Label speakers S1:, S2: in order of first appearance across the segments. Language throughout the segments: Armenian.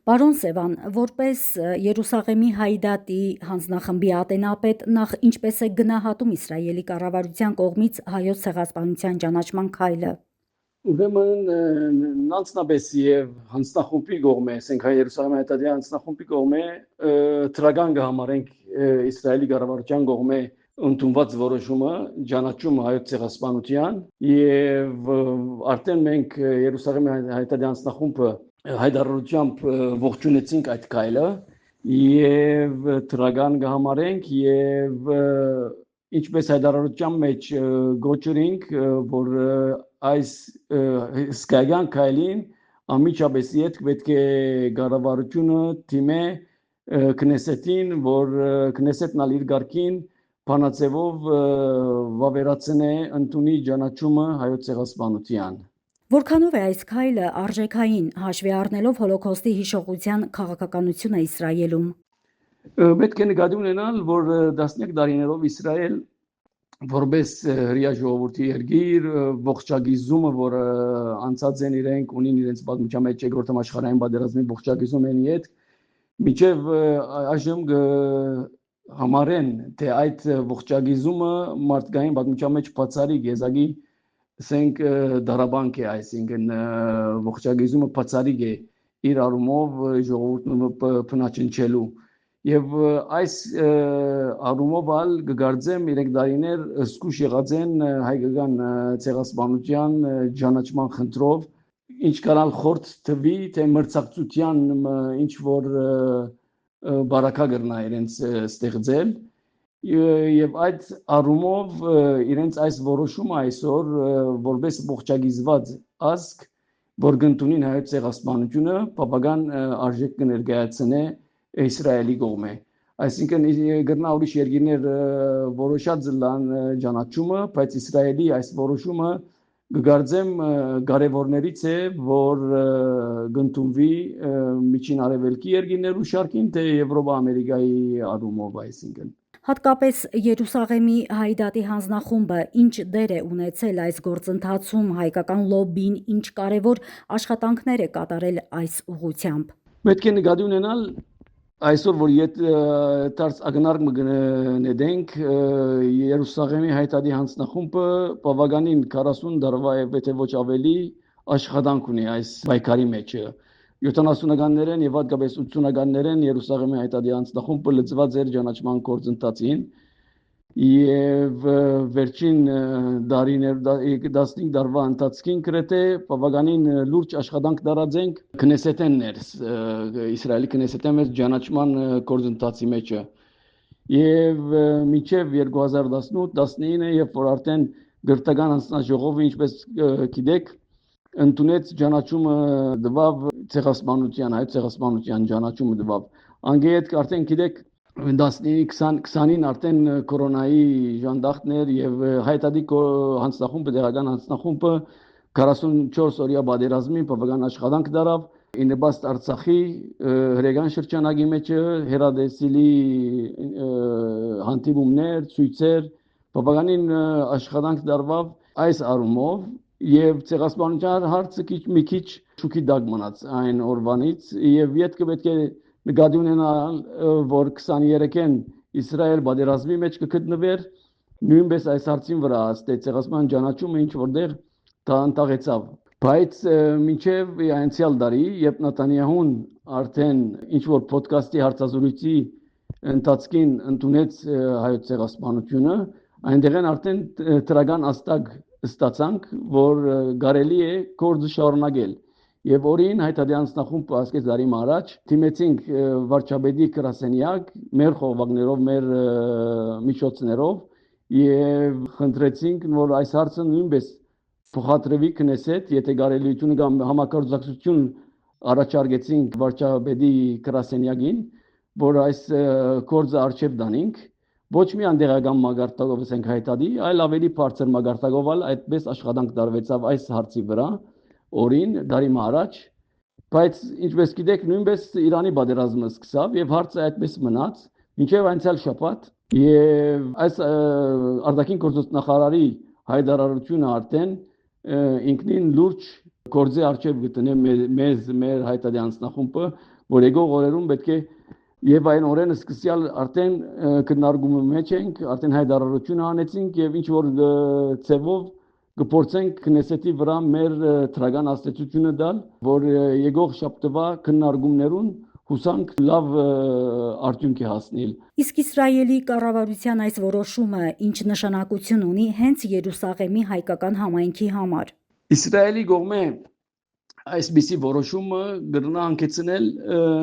S1: Պարոն Սևան, որպես Երուսաղեմի Հայդատի հանձնախմբի ատենապետ, նախ ինչպես է գնահատում Իսրայելի կառավարության կողմից հայոց ցեղասպանության ճանաչման քայլը։
S2: Ուրեմն անձնապես եւ հանձնախմբի կողմէ, ասենք հայ Երուսաղեմի Հայդատի հանձնախմբի կողմէ թրագան կհամարենք Իսրայելի կառավարության կողմէ ընդունված որոշումը ճանաչում հայոց ցեղասպանության եւ արդեն մենք Երուսաղեմի Հայդատի հանձնախումբը հայտարարությամբ ողջունեցինք այդ քայլը եւ թրագան կհամարենք եւ ինչպես հայտարարության մեջ գոչրինք, որ այս հսկայական քայլին անմիջապես յետք պետք է կառավարությունը թիմե քնեսետին, որ քնեսետն ալ իր գարկին բանացեվով վավերացնե ընդունի ճանաչումը հայոց ցեղասպանության։
S1: Որքանով է այս քայլը արժեքային, հաշվի առնելով հոլոքոստի հիշողության քաղաքականությունը Իսրայելում։
S2: Պետք է նկատի ունենալ, որ տասնյակ տարիներով Իսրայել որպես հրեա ժողովրդի երկիր ողջագիզումը, որ անցած են իրենք ունին իրենց պատմության մեջ երկրորդ համաշխարհային պատերազմի ողջագիզում են իդ, մինչև այժմ համարեն, թե այդ ողջագիզումը մարդկային պատմության մեջ բացառիկ եզակի ասենք դարաբանք է, այսինքն ողջագիզումը բացառիկ է իր առումով ժողովուրդը փնաչնչելու եւ այս առումով ալ կգարձեմ 3 տարիներ զգուշ եղած են հայկական ցեղասպանության ճանաչման խնդրով ինչ կարալ խորտ թվի թե մրցակցության ինչ որ բարակա գրնա իրենց ստեղծել եւ այդ առումով իրենց այս որոշումը այսօր որպես ողջագիզված ազգ որ գտնունին հայոց ցեղասպանությունը բավական արժեք կներկայացնե Իսրայելի կողմէ այսինքն գրնա ուրիշ երկիրներ որոշած լան ճանաչումը բայց Իսրայելի այս որոշումը կգարձեմ կարևորներից է որ գտնվի միջին արևելքի երկիրներու շարքին թե Եվրոպա Ամերիկայի առումով այսինքն
S1: Հատկապես Երուսաղեմի Հայդատի հանձնախումբը ինչ դեր է ունեցել այս գործընթացում, հայկական լոբբին ինչ կարևոր աշխատանքներ է կատարել այս ուղղությամբ։
S2: Պետք է նկատի ունենալ այսօր որ դարձ ակնարկ մգնենք Երուսաղեմի Հայդատի հանձնախումբը բավականին 40 տարվա եթե ոչ ավելի աշխատանք ունի այս պայքարի մեջ 70-ականներեն եւ հատկապես 80-ականներեն Երուսաղեմի Հայդատի հանձնախումբը լծված էր ճանաչման գործընթացին եւ վերջին դարիներ 15 տարվա ընթացքին գրեթե բավականին լուրջ աշխատանք տարածենք քնեսետեններ Իսրայելի քնեսետեն ճանաչման գործընթացի մեջ եւ մինչեւ 2018-19 երբ որ արդեն գրթական հանձնաժողովը ինչպես գիտեք ընդունեց ճանաչումը դվավ ցեղասպանության հայոց ցեղասպանության ճանաչումը դվավ անգետ արդեն գիտեք 19-20-ին արդեն կորոնայի ժանդախներ եւ հայտարարի հանձնախումբը տեղական հանձնախումբը 44 օրյա պատերազմի բավական աշխատանք դարավ ինեբաստ Արցախի հրեգան շրջանագի մեջ հերադեսիլի հանդիպումներ ցույցեր բավականին աշխատանք դարավ այս առումով եւ ցեղասպանության հարցը մի քիչ շուքի դակ մնաց այն օրվանից եւ յետքը պետք է նկատի ունենալ որ 23-ին Իսրայել պատերազմի մեջ կգտնվեր նույնպես այս հարցին վրա աստե ցեղասպան ճանաչումը ինչ որտեղ դա ընտաղեցավ բայց մինչև այնցյալ դարի երբ Նատանյահուն արդեն ինչ որ ոդկասթի հարցազրույցի ընթացքին ընդունեց հայոց ցեղասպանությունը այնտեղ են արդեն դրական աստակ ստացանք որ կարելի է գործը շարունակել եւ օրին հայտարարի հանձնախումբը ասկես դարի առաջ թիմեցինք վարչապետի գրասենյակ մեր խողովակներով մեր միջոցներով եւ խնդրեցինք որ այս հարցը նույնպես փոխադրվի քնեսետ եթե կարելիությունը կամ համակարգություն առաջարկեցինք վարչապետի գրասենյակին որ այս գործը արժեվ դանենք ոչ միայն դեղական մագարտակով ենք հայտարարի, այլ ավելի բարձր մագարտակով այդպես աշխատանք տարվեցավ այս հարցի վրա, օրին դարի առաջ, բայց ինչպես գիտեք նույնպես Իրանի պատերազմը սկսավ եւ հարցը այդպես մնաց, մինչեւ անցյալ շաբաթ եւ այս արտաքին գործոց նախարարի հայտարարությունը արդեն ինքնին լուրջ գործի արժեվ գտնե մեր հայտարարի անձնախումբը, որ եկող օրերում պետք է եւ այն օրենը սկսյալ արդեն քննարկումը մեջ ենք, արդեն հայտարարություն անեցինք եւ ինչ որ ծևով կփորձենք քնեսետի վրա մեր թրագան աստեցությունը տալ, որ եկող շաբթվա քննարկումներուն հուսանք լավ արդյունքի հասնել։
S1: Իսկ Իսրայելի կառավարության այս որոշումը ինչ նշանակություն ունի հենց Երուսաղեմի հայկական համայնքի համար։
S2: Իսրայելի կողմը այսպիսի որոշումը գրնա հանգեցնել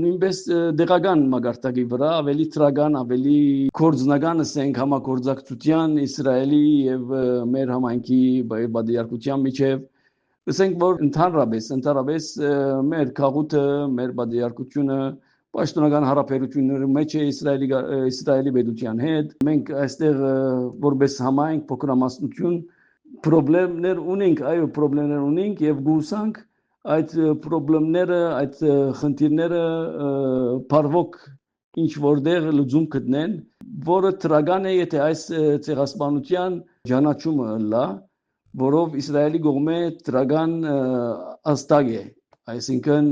S2: նույնպես դեղական մագարտակի վրա ավելի տրագան, ավելի կորձնական ասենք համագործակցության Իսրայելի եւ մեր համայնքի բادرյարկության միջև ասենք որ ընդհանրապես մեր քաղուտը, մեր բادرյարկությունը պաշտոնական հարաբերությունների մեջ է Իսրայելի պետության հետ։ Մենք այստեղ որպես համայնք փոքրամասնություն խնդիրներ ունենք եւ գուսանք այդ խնդիրները, այդ խնդիրները բարվոք ինչ որտեղ լուծում գտնեն, որը տրագան է, եթե այս ցեղասպանության ճանաչումը լա, որով Իսրայելի կողմը տրագան աստագ է, այսինքն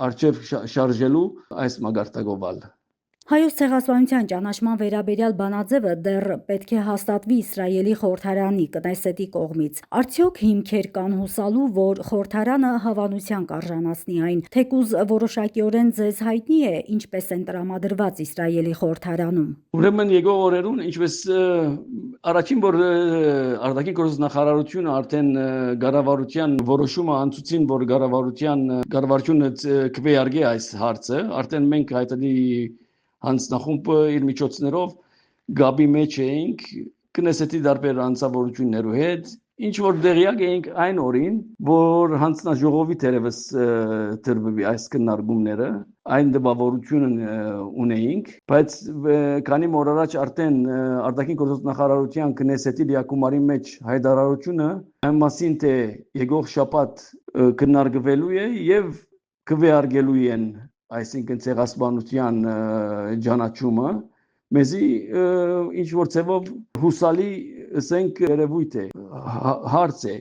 S2: արժև շարժելու այս մագարտակովալ։
S1: Հայոց ցեղասպանության ճանաչման վերաբերյալ բանաձևը դեռ պետք է հաստատվի Իսրայելի խորհրդարանի Կնեսետի կողմից։ Արդյոք հիմքեր կան հուսալու, որ խորհրդարանը հավանության կարժանացնի այն, թեկուզ որոշակիորեն ձեզ հայտնի է, ինչպես են տրամադրված Իսրայելի խորհրդարանում։
S2: Ուրեմն եկող օրերուն, ինչպես առաջին որ արտաքին գործ նախարարությունը արդեն կառավարության որոշումը անցուցին, որ կառավարությունը քվեարկի այս հարցը, արդեն մենք հայտարարի հանձնախումբը իր միջոցներով գաբի մեջ էինք կնեսետի դարբեր անձավորություններու հետ ինչ որ դեղյակ էինք այն օրին որ հանձնաժողովի թերևս դրվի այս քննարկումները այն դպավորությունը ունեինք բայց քանի որ առաջ արդեն արտաքին գործոց նախարարության կնեսետի լիակումարի մեջ հայտարարությունը այն մասին թե եկող շաբաթ քննարկվելու է եւ քվեարկելու են այսինքն ցեղասպանության ճանաչումը մեզի ինչ որ ծևով հուսալի ասենք երևույթ է հարց է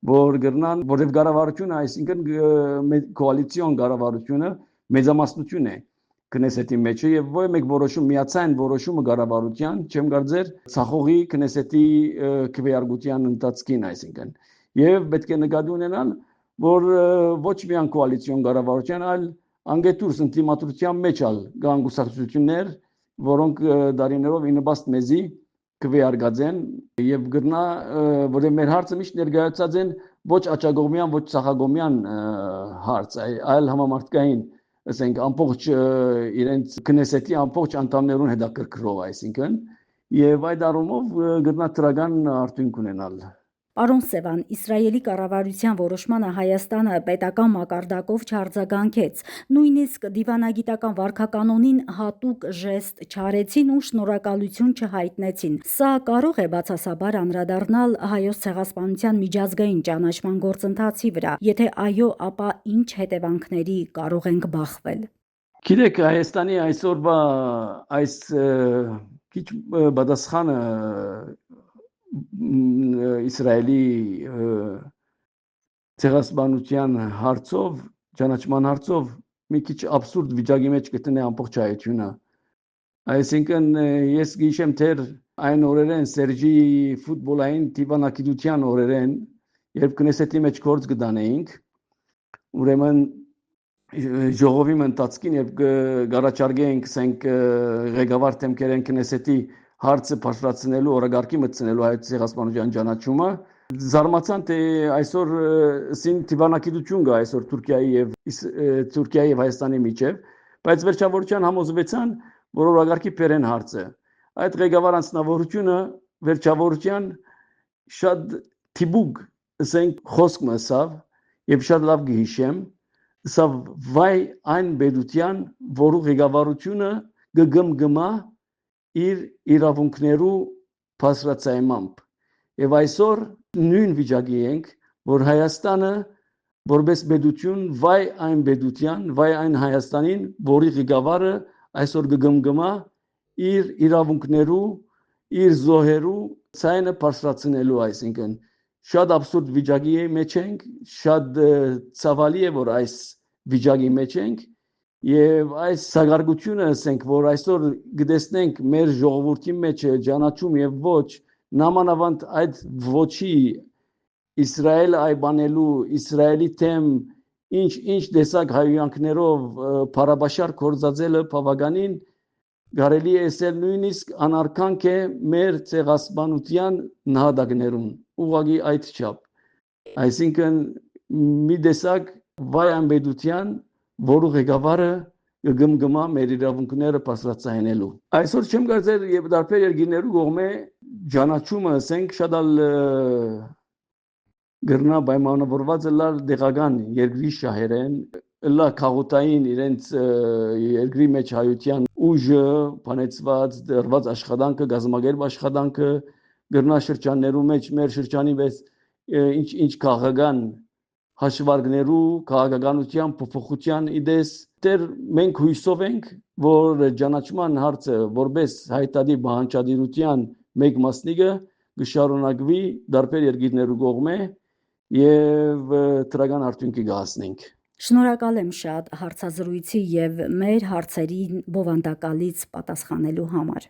S2: որ գրնան որև կառավարությունը այսինքն կոալիցիոն կառավարությունը մեծամասնություն է կնեսետի մեջ եւ ոչ մեկ որոշում միացան որոշումը կառավարության չեմ կարծեր ցախողի կնեսետի քվեարկության ընթացքին այսինքն եւ պետք է նկատի ունենալ որ ոչ միայն կոալիցիոն կառավարության այլ անգետուր սնտիմատուրության մեջ ալ կան գուսակցություններ, որոնք դարիներով ինպաստ մեզի քվեարկած են եւ գրնա, որը մեր հարցը միշտ ներկայացած են ոչ աճագողմյան, ոչ ցախագողմյան հարց, այլ համամարտկային, ասենք ամբողջ իրենց կնեսետի ամբողջ անդամներուն հետաքրքրող, այսինքն եւ այդ առումով գրնա տրագան արդյունք ունենալ։
S1: Պարոն Սևան, Իսրայելի կառավարության որոշմանը Հայաստանը պետական մակարդակով չարձագանքեց, նույնիսկ դիվանագիտական վարքականոնին հատուկ ժեստ չարեցին ու շնորհակալություն չհայտնեցին։ Սա կարող է բացասաբար անդրադառնալ հայոց ցեղասպանության միջազգային ճանաչման գործընթացի վրա, եթե այո, ապա ինչ հետևանքների կարող ենք բախվել։
S2: Գիտեք, Հայաստանի այսօրվա այս քիչ բադասխանը Իսրայելի ցեղասպանության հարցով, ճանաչման հարցով մի քիչ абսուրդ վիճակի մեջ գտնե ամբողջ հայությունը։ Այսինքն ես գիշեմ թեր այն օրերեն Սերժի ֆուտբոլային դիվանագիտության օրերեն, երբ կնեսետի մեջ գործ կդանեինք, ուրեմն ժողովի ընթացքին երբ գարաչարգեինք ասենք ղեկավար թեմքերեն կնեսետի հարցը բարձրացնելու օրագարկի մտցնելու այդ ցեղասպանության ճանաչումը զարմացան թե այսօր սին դիվանագիտություն կա այսօր Թուրքիայի եւ Հայաստանի միջև բայց վերջավորության համոզվեցան որ օրագարկի բերեն հարցը այդ ղեկավար անձնավորությունը վերջավորության շատ թիբուկ ասենք խոսք մսավ եւ շատ լավ գհիշեմ սա վայ այն բեդության որու ղեկավարությունը գգմգմա իր իրավունքներու փաստացայմամբ եւ այսօր նույն վիճակի ենք որ Հայաստանը որպես պետություն վայ այն պետության վայ այն Հայաստանին որի ղեկավարը այսօր գգմգմա իր իրավունքներու իր զոհերու ցայնը փաստացնելու այսինքն շատ абսուրդ վիճակի մեջ ենք շատ ցավալի է որ այս վիճակի մեջ ենք Եվ այս սակարկությունը ասենք, որ այսօր գտեսնենք մեր ժողովրդի մեջ ճանաչում եւ ոչ նամանավանդ այդ ոչի Իսրայել այբանելու Իսրայելի թեմ ինչ տեսակ հայյանքներով փարաբաշար կորզածելը բավականին կարելի է ասել նույնիսկ անարքանք է մեր ցեղասպանության նահատակներուն ուղղակի այդ չափ այսինքն մի տեսակ վայամբետության որը ղեկավարը գմգմա մեր իրավունքները բարձրացնելու այսօր չեմ կարծեր եւ դարբեր երկիներու կողմէ ճանաչումը ասենք շատ գրնա պայմանավորված լար դեղական երկրի շահերեն լա քաղաքային իրենց երկրի մեջ հայության ուժը բանեցված դրված աշխատանքը գազམ་ագերբ աշխատանքը գրնա շրջաններու մեջ մեր շրջանի վեց ինչ քաղաքական հաշվարկներու քաղաքականության փոփոխության իդես դեր մենք հույսով ենք որ ճանաչման հարցը որպես հայտարարի բանջարության մեկ մասնիկը կշարունակվի դարբեր երկիրներու կողմէ եւ դրական արդյունքի կհասնենք
S1: Շնորհակալ եմ շատ հարցազրույցի եւ մեր հարցերին բովանդակալից պատասխանելու համար